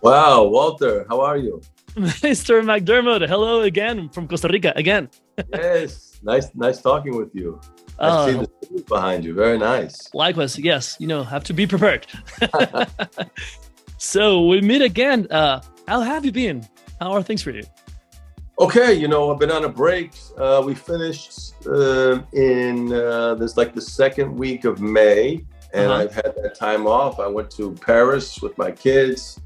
Wow, Walter, how are you? Mr. McDermott, hello again from Costa Rica again. Yes, nice talking with you. I see Uh, the students behind you. Very nice. Likewise, yes, have to be prepared. So we meet again. How have you been? How are things for you? Okay, I've been on a break. We finished in this like the second week of May, and Uh-huh. I've had that time off. I went to Paris with my kids.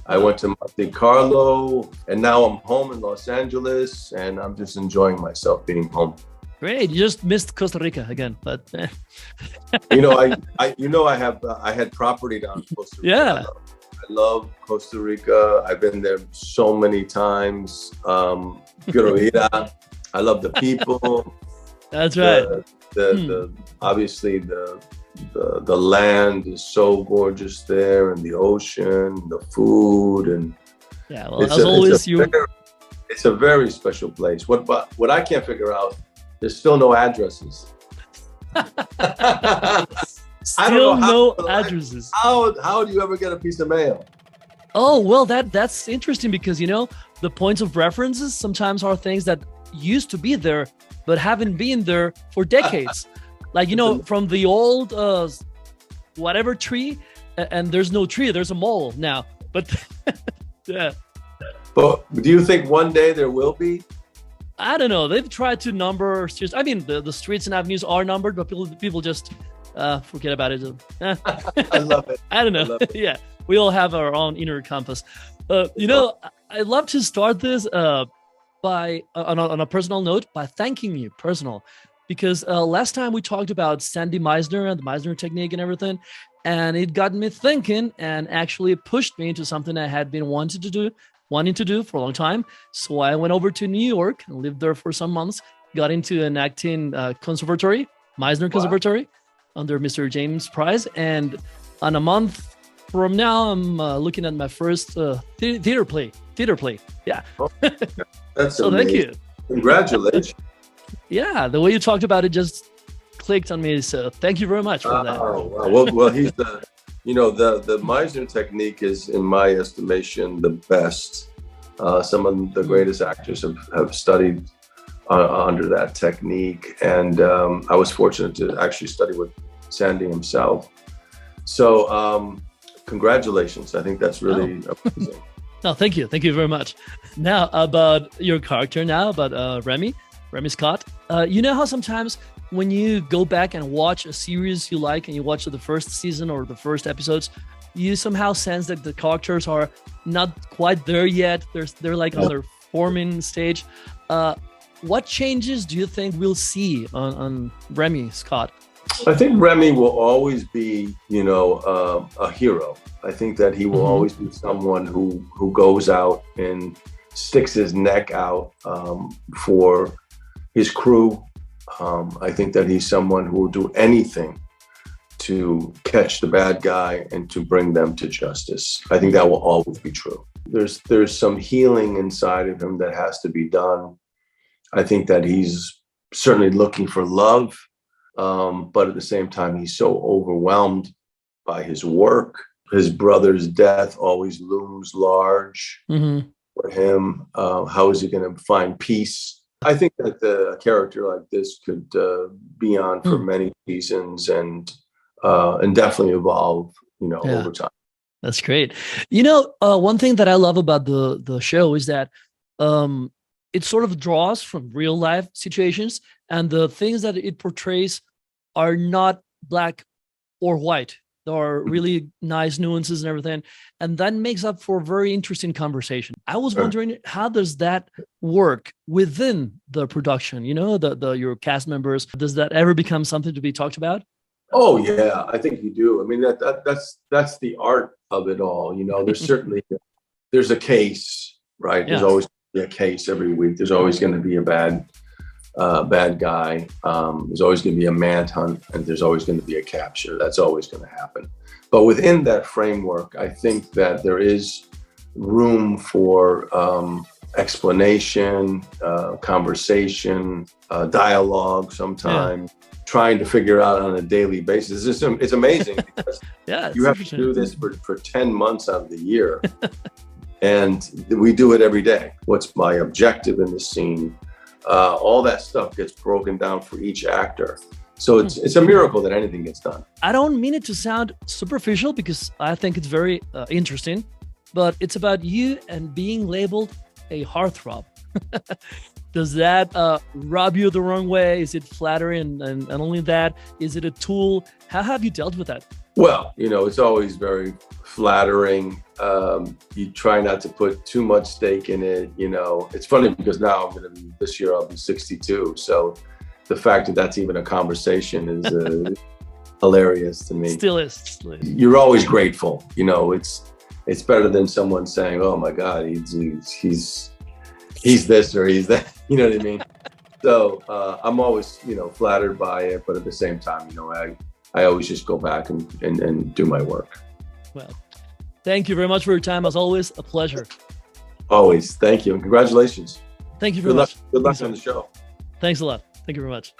I went to Monte Carlo, and now I'm home in Los Angeles, and I'm just enjoying myself being home. Great. You just missed Costa Rica again, but I had property down in Costa Rica. yeah, I love Costa Rica. I've been there so many times. Quiero ir. I love the people. that's right. The obviously the land is so gorgeous there, and the ocean, the food, and Yeah, well, as always, it's a very special place. What I can't figure out, there's still no addresses. I don't still know no addresses. how do you ever get a piece of mail? Oh, well, that's interesting because the points of references sometimes are things that used to be there but haven't been there for decades. Like from the old whatever tree, and there's no tree, there's a mole now. But yeah, But do you think one day there will be? I don't know. They've tried to number streets. I mean, the streets and avenues are numbered, but people just forget about it. I love it. I don't I know. love it. Yeah, we all have our own inner compass. I'd love to start this by on a personal note by thanking you personal, because last time we talked about Sandy Meisner and the Meisner technique and everything, and it got me thinking and actually pushed me into something I had been wanting to do for a long time. So I went over to New York and lived there for some months, got into an acting conservatory, Meisner Wow. Conservatory, under Mr. James Price. And on a month from now, I'm looking at my first theater play. Yeah. That's So amazing. thank you. Congratulations. Yeah, the way you talked about it just clicked on me. So thank you very much for that. Oh, wow. Well, he's the Meisner technique is, in my estimation, the best. Some of the greatest actors have studied under that technique, and I was fortunate to actually study with Sandy himself. So, congratulations! I think that's really amazing. No, thank you. Thank you very much. Now, about your character about Remy Scott. You know how sometimes when you go back and watch a series you like and you watch the first season or the first episodes, you somehow sense that the characters are not quite there yet. They're like on their forming stage. What changes do you think we'll see on Remy Scott? I think Remy will always be, a hero. I think that he will always be someone who goes out and sticks his neck out for his crew. I think that he's someone who will do anything to catch the bad guy and to bring them to justice. I think that will always be true. There's some healing inside of him that has to be done. I think that he's certainly looking for love, but at the same time, he's so overwhelmed by his work. His brother's death always looms large for him. How is he going to find peace? I think that a character like this could be on for many seasons and definitely evolve, over time. That's great. One thing that I love about the show is that it sort of draws from real life situations, and the things that it portrays are not black or white. There are really nice nuances and everything, and that makes up for very interesting conversation. I was wondering, how does that work within the production? Your cast members. Does that ever become something to be talked about? Oh yeah, I think you do. I mean that's the art of it all. There's certainly there's a case, right? Yeah. There's always a case every week. There's always going to be a bad guy. There's always going to be a manhunt, and there's always going to be a capture. That's always going to happen. But within that framework, I think that there is room for explanation, conversation, dialogue sometimes. trying to figure out on a daily basis. It's amazing because Yeah, you have to do this for 10 months out of the year. And we do it every day. What's my objective in the scene? All that stuff gets broken down for each actor. So it's a miracle that anything gets done. I don't mean it to sound superficial because I think it's very interesting, but it's about you and being labeled a heartthrob. Does that rub you the wrong way? Is it flattering? And only that, is it a tool? How have you dealt with that? Well, it's always very flattering. You try not to put too much stake in it. It's funny because now this year I'll be 62. So the fact that that's even a conversation is hilarious to me. Still is. You're always grateful. It's better than someone saying, "Oh my God, he's this or he's that." You know what I mean? So I'm always flattered by it, but at the same time, I always just go back and do my work. Well, thank you very much for your time. As always, a pleasure. Always. Thank you. And congratulations. Thank you very much. Good luck on the show. Thanks a lot. Thank you very much.